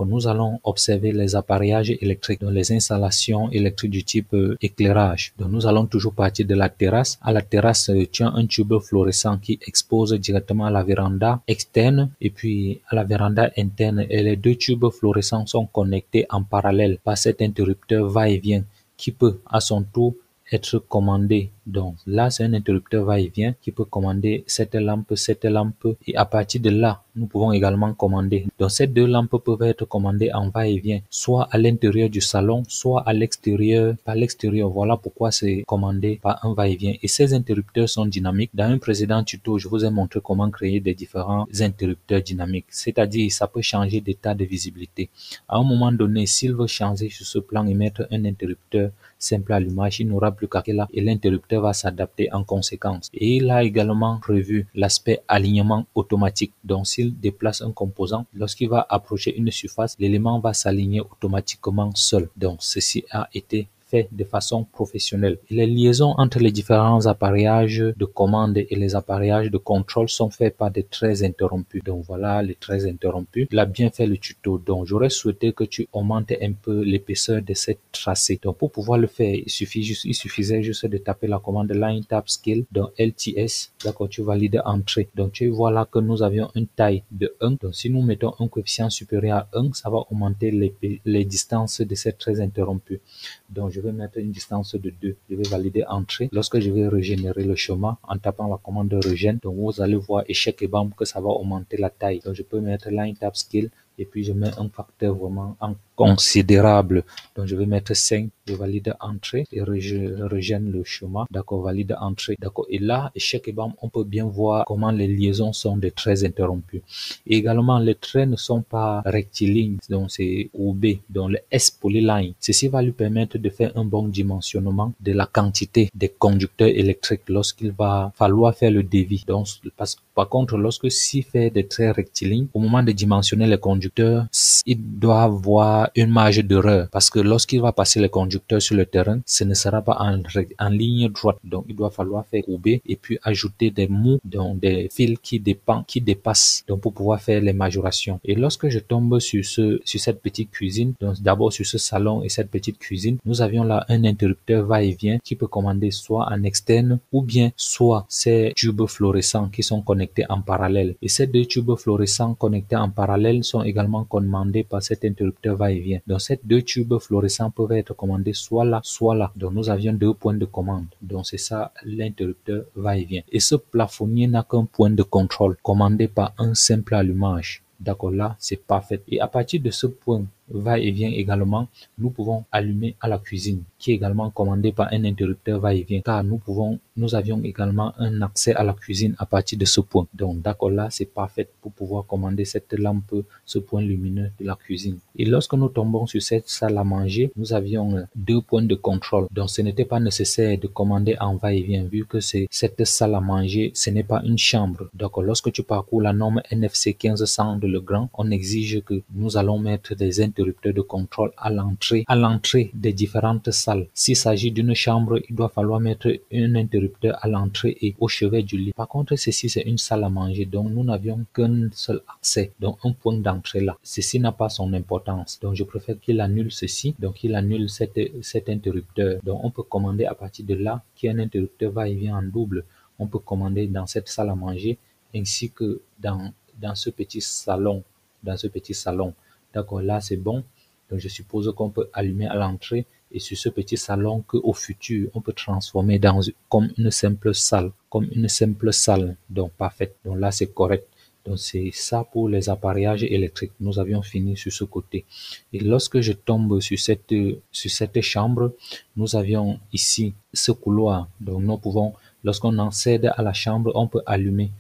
nous allons observer les appareillages électriques, donc les installations électriques du type éclairage. Donc nous allons toujours partir de la terrasse. À la terrasse, tu as un tube fluorescent qui expose directement à la véranda externe et puis à la véranda interne. Et les deux tubes fluorescents sont connectés en parallèle par cet interrupteur va-et-vient qui peut à son tour être commandé. Donc là, c'est un interrupteur va-et-vient qui peut commander cette lampe, et à partir de là, nous pouvons également commander. Donc ces deux lampes peuvent être commandées en va-et-vient, soit à l'intérieur du salon, soit à l'extérieur, par l'extérieur. Voilà pourquoi c'est commandé par un va-et-vient. Et ces interrupteurs sont dynamiques. Dans un précédent tuto, je vous ai montré comment créer des différents interrupteurs dynamiques. C'est-à-dire, ça peut changer d'état de visibilité. À un moment donné, s'il veut changer sur ce plan et mettre un interrupteur simple allumage, il n'aura plus qu'à là et l'interrupteur va s'adapter en conséquence. Et il a également prévu l'aspect alignement automatique. Donc s'il déplace un composant, lorsqu'il va approcher une surface, l'élément va s'aligner automatiquement seul. Donc ceci a été fait de façon professionnelle. Les liaisons entre les différents appareillages de commande et les appareillages de contrôle sont faits par des traits interrompus. Donc voilà les traits interrompus. Il a bien fait le tuto. Donc j'aurais souhaité que tu augmentes un peu l'épaisseur de cette tracée. Donc pour pouvoir le faire, il suffisait juste de taper la commande Line Tab Scale dans LTS. D'accord, tu valides entrée. Donc tu vois là que nous avions une taille de 1. Donc si nous mettons un coefficient supérieur à 1, ça va augmenter les distances de ces traits interrompus. Donc je vais mettre une distance de 2. Je vais valider entrée. Lorsque je vais régénérer le schéma en tapant la commande régène, donc vous allez voir échec et bam que ça va augmenter la taille. Donc je peux mettre Line Tab Scale et puis je mets un facteur vraiment considérable. Donc je vais mettre 5, je valide entrée et je régène le schéma. D'accord, valide entrée. D'accord, et là, échec et bam, on peut bien voir comment les liaisons sont des traits interrompus. Et également, les traits ne sont pas rectilignes, donc c'est OB, donc le S polyline. Ceci va lui permettre de faire un bon dimensionnement de la quantité des conducteurs électriques lorsqu'il va falloir faire le devis. Donc, par contre, lorsque s'il fait des traits rectilignes, au moment de dimensionner les conducteurs, il doit avoir une marge d'erreur parce que lorsqu'il va passer les conducteurs sur le terrain, ce ne sera pas en ligne droite. Donc, il doit falloir faire couper et puis ajouter des mous, donc des fils qui dépassent, donc pour pouvoir faire les majorations. Et lorsque je tombe sur cette petite cuisine, donc d'abord sur ce salon et cette petite cuisine, nous avions là un interrupteur va-et-vient qui peut commander soit en externe ou bien soit ces tubes fluorescents qui sont connectés en parallèle. Et ces deux tubes fluorescents connectés en parallèle sont également commandés par cet interrupteur va-et-vient. Donc ces deux tubes fluorescents peuvent être commandés soit là, soit là. Donc nous avions deux points de commande. Donc c'est ça l'interrupteur va-et-vient. Et ce plafonnier n'a qu'un point de contrôle commandé par un simple allumage. D'accord, là c'est parfait. Et à partir de ce point va-et-vient également, nous pouvons allumer à la cuisine, qui est également commandé par un interrupteur va-et-vient, car nous avions également un accès à la cuisine à partir de ce point. Donc d'accord, là c'est parfait pour pouvoir commander cette lampe, ce point lumineux de la cuisine. Et lorsque nous tombons sur cette salle à manger, nous avions deux points de contrôle. Donc ce n'était pas nécessaire de commander en va-et-vient, vu que c'est cette salle à manger, ce n'est pas une chambre. Donc lorsque tu parcours la norme NFC 1500 de Legrand, on exige que nous allons mettre des interrupteurs de contrôle à l'entrée des différentes salles. S'il s'agit d'une chambre, il doit falloir mettre un interrupteur à l'entrée et au chevet du lit. Par contre, ceci c'est une salle à manger, donc nous n'avions qu'un seul accès, donc un point d'entrée là. Ceci n'a pas son importance, donc je préfère qu'il annule ceci, donc il annule cet interrupteur. Donc on peut commander à partir de là, qui est un interrupteur va-et-vient en double. On peut commander dans cette salle à manger ainsi que dans ce petit salon. D'accord, là c'est bon. Donc je suppose qu'on peut allumer à l'entrée et sur ce petit salon qu'au futur on peut transformer comme une simple salle. Donc parfait. Donc là c'est correct. Donc c'est ça pour les appareillages électriques. Nous avions fini sur ce côté. Et lorsque je tombe sur cette chambre, nous avions ici ce couloir. Donc nous pouvons, lorsqu'on accède à la chambre, on peut allumer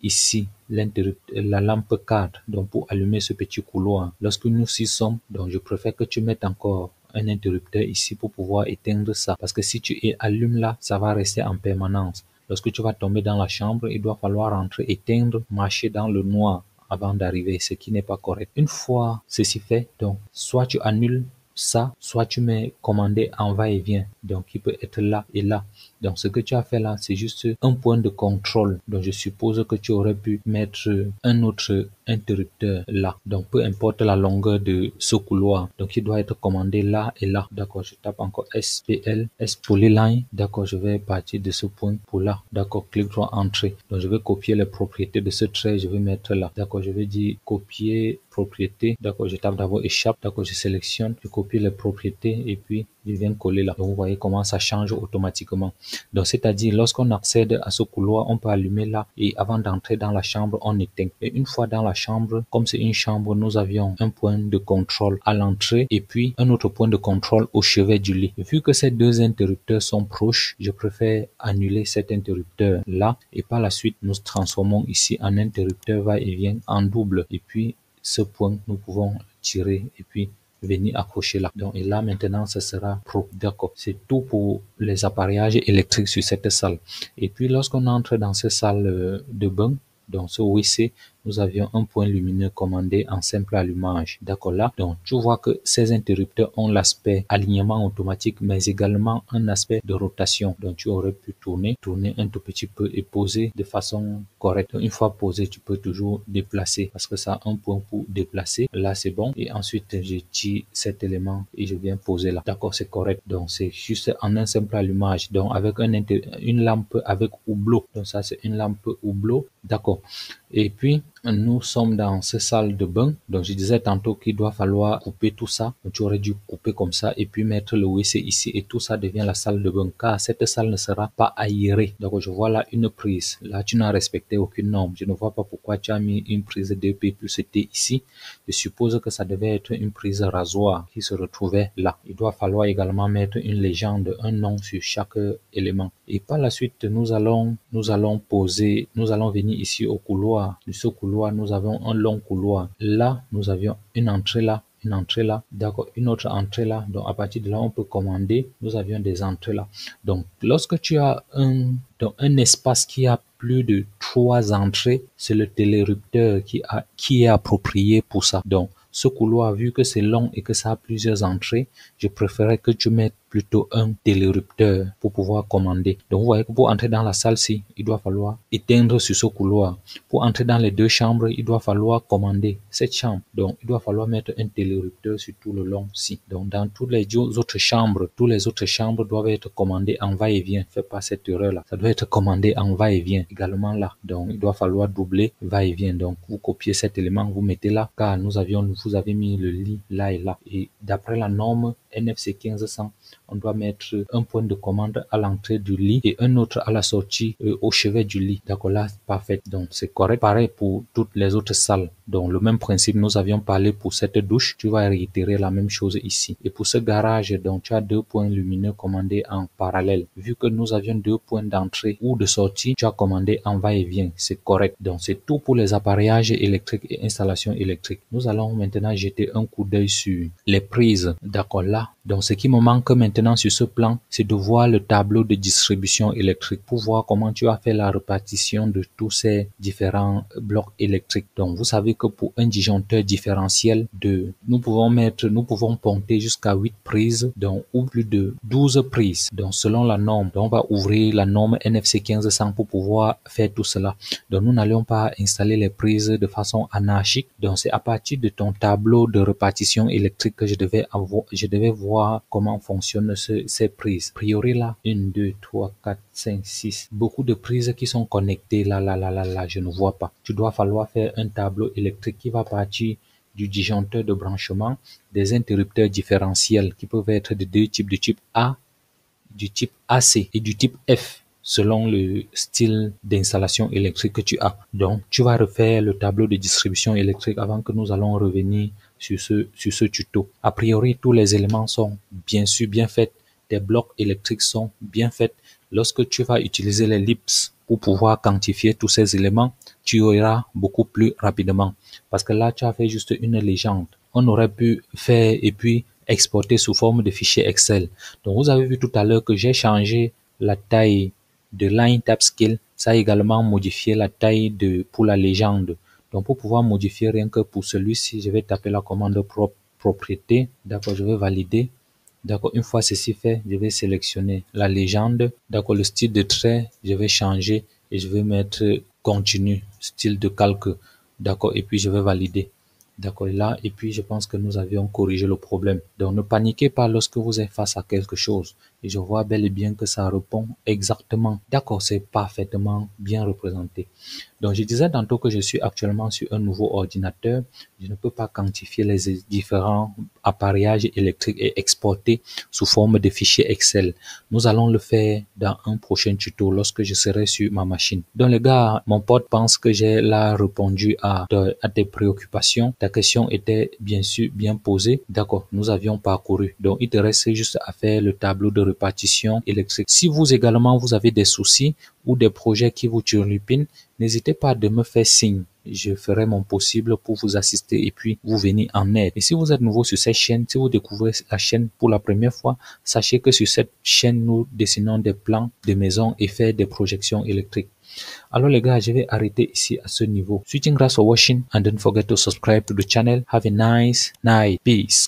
ici la lampe cadre, donc pour allumer ce petit couloir. Lorsque nous y sommes, donc je préfère que tu mettes encore un interrupteur ici pour pouvoir éteindre ça, parce que si tu allumes là, ça va rester en permanence. Lorsque tu vas tomber dans la chambre, il doit falloir rentrer, éteindre, marcher dans le noir avant d'arriver, ce qui n'est pas correct. Une fois ceci fait, donc soit tu annules ça, soit tu mets commander en va-et-vient, donc il peut être là et là. Donc, ce que tu as fait là, c'est juste un point de contrôle. Donc, je suppose que tu aurais pu mettre un autre interrupteur là. Donc, peu importe la longueur de ce couloir. Donc, il doit être commandé là et là. D'accord, je tape encore SPL, S polyline. D'accord, je vais partir de ce point pour là. D'accord, clic droit, entrée. Donc, je vais copier les propriétés de ce trait. Je vais mettre là. D'accord, je vais dire copier propriété. D'accord, je tape d'abord échappe. D'accord, je sélectionne, je copie les propriétés et puis je viens coller là. Donc, vous voyez comment ça change automatiquement. Donc, c'est-à-dire, lorsqu'on accède à ce couloir, on peut allumer là et avant d'entrer dans la chambre, on éteint. Et une fois dans la chambre, comme c'est une chambre, nous avions un point de contrôle à l'entrée et puis un autre point de contrôle au chevet du lit. Vu que ces deux interrupteurs sont proches, je préfère annuler cet interrupteur là et par la suite, nous transformons ici en interrupteur va-et-vient en double. Et puis, ce point, nous pouvons tirer et puis venir accrocher là. Donc, et là, maintenant, ça sera propre. D'accord. C'est tout pour les appareillages électriques sur cette salle. Et puis, lorsqu'on entre dans cette salle de bain, dans ce WC, nous avions un point lumineux commandé en simple allumage. D'accord là. Donc, tu vois que ces interrupteurs ont l'aspect alignement automatique, mais également un aspect de rotation. Donc, tu aurais pu tourner un tout petit peu et poser de façon correcte. Donc, une fois posé, tu peux toujours déplacer parce que ça a un point pour déplacer. Là, c'est bon. Et ensuite, je tire cet élément et je viens poser là. D'accord, c'est correct. Donc, c'est juste en un simple allumage. Donc, avec une lampe avec hublot. Donc, ça, c'est une lampe hublot. D'accord. Et puis, nous sommes dans cette salle de bain. Donc, je disais tantôt qu'il doit falloir couper tout ça. Donc, tu aurais dû couper comme ça et puis mettre le WC ici et tout ça devient la salle de bain car cette salle ne sera pas aérée. Donc, je vois là une prise. Là, tu n'as respecté aucune norme. Je ne vois pas pourquoi tu as mis une prise 2P plus T ici. Je suppose que ça devait être une prise rasoir qui se retrouvait là. Il doit falloir également mettre une légende, un nom sur chaque élément. Et par la suite, nous allons venir ici au couloir. De ce couloir, nous avons un long couloir. Là, nous avions une entrée là, d'accord, une autre entrée là. Donc, à partir de là, on peut commander. Nous avions des entrées là. Donc, lorsque tu as un espace qui a plus de 3 entrées, c'est le télérupteur qui est approprié pour ça. Donc, ce couloir, vu que c'est long et que ça a plusieurs entrées, je préférais que tu mettes plutôt un télérupteur pour pouvoir commander. Donc, vous voyez que pour entrer dans la salle-ci, il doit falloir éteindre sur ce couloir. Pour entrer dans les deux chambres, il doit falloir commander cette chambre. Donc, il doit falloir mettre un télérupteur sur tout le long-ci. Donc, dans toutes les autres chambres, doivent être commandées en va-et-vient. Faites pas cette erreur-là. Ça doit être commandé en va-et-vient également là. Donc, il doit falloir doubler va-et-vient. Donc, vous copiez cet élément, vous mettez là, car vous avez mis le lit là et là. Et d'après la norme NFC 1500, on doit mettre un point de commande à l'entrée du lit et un autre à la sortie au chevet du lit. D'accord, là, parfait. Donc, c'est correct. Pareil pour toutes les autres salles. Donc, le même principe, nous avions parlé pour cette douche. Tu vas réitérer la même chose ici. Et pour ce garage, donc, tu as 2 points lumineux commandés en parallèle. Vu que nous avions 2 points d'entrée ou de sortie, tu as commandé en va-et-vient. C'est correct. Donc, c'est tout pour les appareillages électriques et installations électriques. Nous allons maintenant jeter un coup d'œil sur les prises. D'accord, là. Donc, ce qui me manque maintenant sur ce plan, c'est de voir le tableau de distribution électrique pour voir comment tu as fait la répartition de tous ces différents blocs électriques. Donc, vous savez que pour un disjoncteur différentiel nous pouvons ponter jusqu'à 8 prises, donc, ou plus de 12 prises. Donc, selon la norme, donc, on va ouvrir la norme NFC 1500 pour pouvoir faire tout cela. Donc, nous n'allons pas installer les prises de façon anarchique. Donc, c'est à partir de ton tableau de répartition électrique que je devais voir comment fonctionnent ces prises. A priori là, 1, 2, 3, 4, 5, 6. Beaucoup de prises qui sont connectées là, je ne vois pas. Tu dois falloir faire un tableau électrique qui va partir du disjoncteur de branchement, des interrupteurs différentiels qui peuvent être de deux types, du type A, du type AC et du type F, selon le style d'installation électrique que tu as. Donc, tu vas refaire le tableau de distribution électrique avant que nous allons revenir sur ce tuto. A priori, tous les éléments sont bien sûr bien faits. Tes blocs électriques sont bien faits. Lorsque tu vas utiliser l'ellipse pour pouvoir quantifier tous ces éléments, tu iras beaucoup plus rapidement. Parce que là, tu as fait juste une légende. On aurait pu faire et puis exporter sous forme de fichier Excel. Donc, vous avez vu tout à l'heure que j'ai changé la taille de line tab scale. Ça a également modifié la taille pour la légende. Donc, pour pouvoir modifier rien que pour celui-ci, je vais taper la commande propriété. D'accord, je vais valider. D'accord, une fois ceci fait, je vais sélectionner la légende. D'accord, le style de trait, je vais changer et je vais mettre continu, style de calque. D'accord, et puis je vais valider. D'accord, là, et puis je pense que nous avions corrigé le problème. Donc ne paniquez pas lorsque vous êtes face à quelque chose. Et je vois bel et bien que ça répond exactement. D'accord, c'est parfaitement bien représenté. Donc je disais tantôt que je suis actuellement sur un nouveau ordinateur. Je ne peux pas quantifier les différents appareillages électriques et exporter sous forme de fichiers Excel. Nous allons le faire dans un prochain tuto lorsque je serai sur ma machine. Donc les gars, mon pote pense que j'ai là répondu à tes préoccupations. Ta question était bien sûr bien posée. D'accord, nous avions parcouru. Donc il te reste juste à faire le tableau de répartition électrique. Si vous également vous avez des soucis ou des projets qui vous turlupinent, n'hésitez pas de me faire signe. Je ferai mon possible pour vous assister et puis vous venir en aide. Et si vous êtes nouveau sur cette chaîne, si vous découvrez la chaîne pour la première fois, sachez que sur cette chaîne, nous dessinons des plans de maisons et faire des projections électriques. Alors les gars, je vais arrêter ici à ce niveau. Switching grass for watching and don't forget to subscribe to the channel. Have a nice night. Peace.